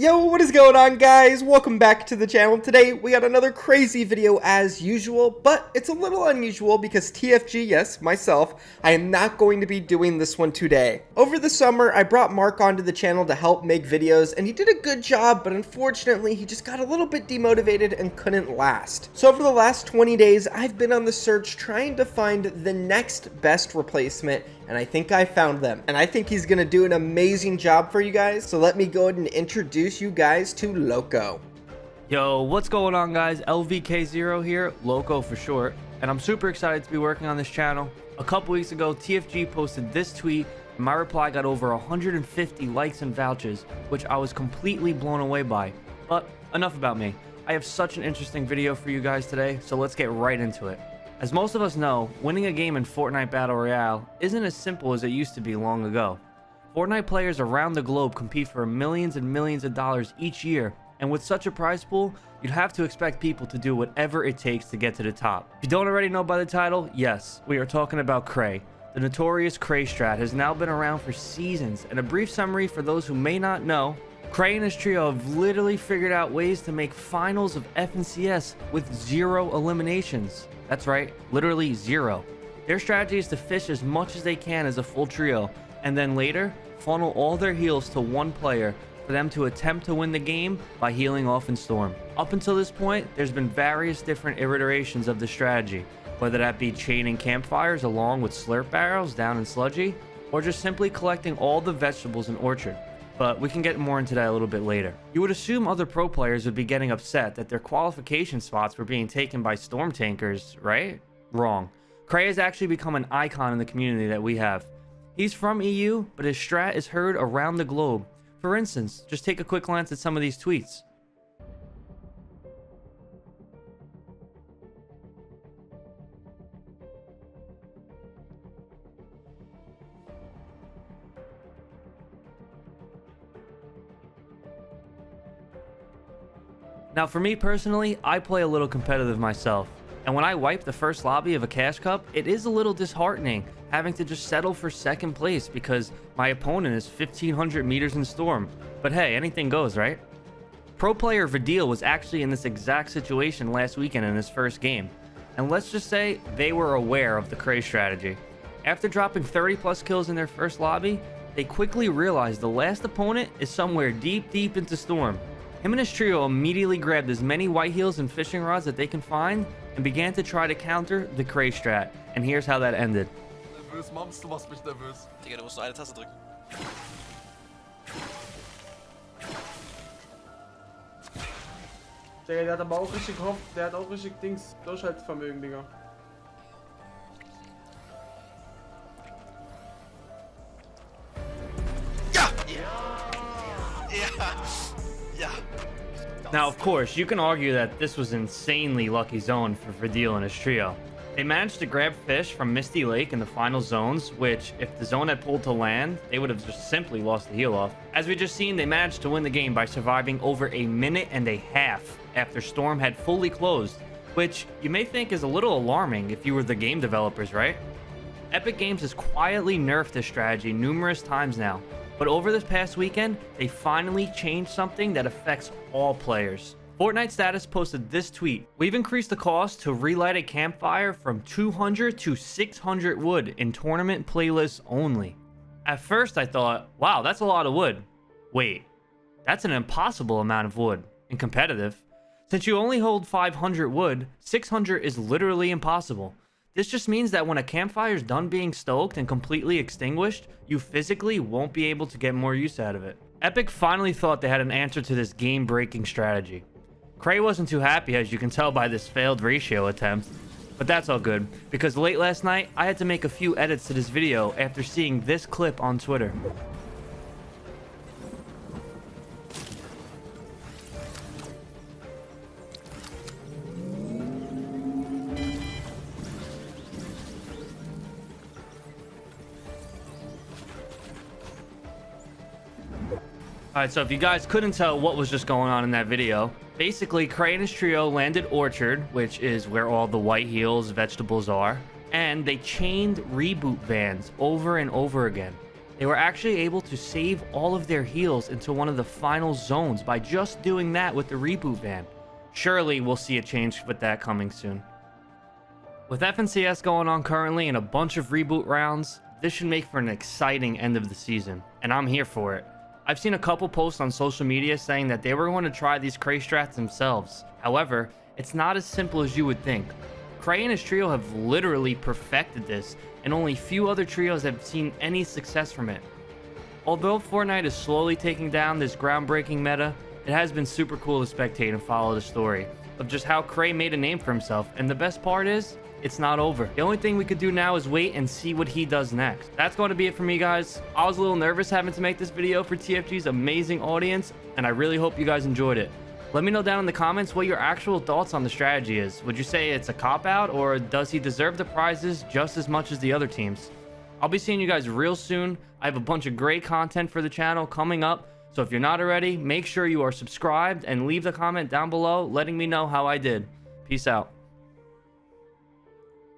Yo, what is going on, guys? Welcome back to the channel. Today we got another crazy video as usual, but it's a little unusual because TFG, yes, myself, I am not going to be doing this one today. Over the summer, I brought Mark onto the channel to help make videos, and he did a good job, but unfortunately, he just got a little bit demotivated and couldn't last. So over the last 20 days, I've been on the search trying to find the next best replacement, and I think I found them. And I think he's gonna do an amazing job for you guys, so let me go ahead and introduce you guys to Loco. Yo, what's going on, guys? LVK0 here, Loco for short, and I'm super excited to be working on this channel. A couple weeks ago, TFG posted this tweet, and my reply got over 150 likes and vouchers, which I was completely blown away by. But enough about me. I have such an interesting video for you guys today, so let's get right into it. As most of us know, winning a game in Fortnite Battle Royale isn't as simple as it used to be long ago. Fortnite players around the globe compete for millions and millions of dollars each year, and with such a prize pool, you'd have to expect people to do whatever it takes to get to the top. If you don't already know by the title, yes, we are talking about Qrei. The notorious Qrei strat has now been around for seasons, and a brief summary for those who may not know, Qrei and his trio have literally figured out ways to make finals of FNCS with 0 eliminations. That's right, literally 0. Their strategy is to fish as much as they can as a full trio, and then later, funnel all their heals to one player for them to attempt to win the game by healing off in Storm. Up until this point, there's been various different iterations of the strategy, whether that be chaining campfires along with slurp barrels down in Sludgy, or just simply collecting all the vegetables in Orchard. But we can get more into that a little bit later. You would assume other pro players would be getting upset that their qualification spots were being taken by storm tankers, right? Wrong. Qrei has actually become an icon in the community that we have. He's from EU, but his strat is heard around the globe. For instance, just take a quick glance at some of these tweets. Now for me personally, I play a little competitive myself, and when I wipe the first lobby of a cash cup, it is a little disheartening having to just settle for second place because my opponent is 1500 meters in Storm. But hey, anything goes, right? Pro player Vidil was actually in this exact situation last weekend in his first game, and let's just say they were aware of the Qrei strategy. After dropping 30 plus kills in their first lobby, they quickly realized the last opponent is somewhere deep into Storm. Him and his trio immediately grabbed as many white heels and fishing rods that they can find and began to try to counter the Qrei strat. And here's how that ended. Nervös, Moms, du machst mich nervös. Digga, du musst nur eine Taste drücken. Digga, der hat aber auch richtig Hoff, der hat auch richtig Dings, Durchhaltevermögen, Digga. Ja! Ja! Ja! Now, of course, you can argue that this was insanely lucky zone for Vidil and his trio. They managed to grab fish from Misty Lake in the final zones, which, if the zone had pulled to land, they would have just simply lost the heal off. As we just seen, they managed to win the game by surviving over a minute and a half after Storm had fully closed, which you may think is a little alarming if you were the game developers, right? Epic Games has quietly nerfed this strategy numerous times now, but over this past weekend, they finally changed something that affects all players. Fortnite Status posted this tweet: "We've increased the cost to relight a campfire from 200 to 600 wood in tournament playlists only." At first I thought, wow, that's a lot of wood. Wait, that's an impossible amount of wood in competitive. Since you only hold 500 wood, 600 is literally impossible. This just means that when a campfire is done being stoked and completely extinguished, you physically won't be able to get more use out of it. Epic finally thought they had an answer to this game-breaking strategy. Qrei wasn't too happy, as you can tell by this failed ratio attempt, but that's all good, because late last night, I had to make a few edits to this video after seeing this clip on Twitter. Alright, so if you guys couldn't tell what was just going on in that video, basically Qrei and his trio landed Orchard, which is where all the white heels vegetables are, and they chained reboot vans over and over again. They were actually able to save all of their heals into one of the final zones by just doing that with the reboot van. Surely we'll see a change with that coming soon. With FNCS going on currently and a bunch of reboot rounds, this should make for an exciting end of the season, and I'm here for it. I've seen a couple posts on social media saying that they were going to try these Qrei strats themselves. However, it's not as simple as you would think. Qrei and his trio have literally perfected this, and only few other trios have seen any success from it. Although Fortnite is slowly taking down this groundbreaking meta, it has been super cool to spectate and follow the story of just how Qrei made a name for himself, and the best part is, it's not over. The only thing we could do now is wait and see what he does next. That's going to be it for me, guys. I was a little nervous having to make this video for TFG's amazing audience, and I really hope you guys enjoyed it. Let me know down in the comments what your actual thoughts on the strategy is. Would you say it's a cop-out, or does he deserve the prizes just as much as the other teams? I'll be seeing you guys real soon. I have a bunch of great content for the channel coming up, so if you're not already, make sure you are subscribed and leave the comment down below letting me know how I did. Peace out.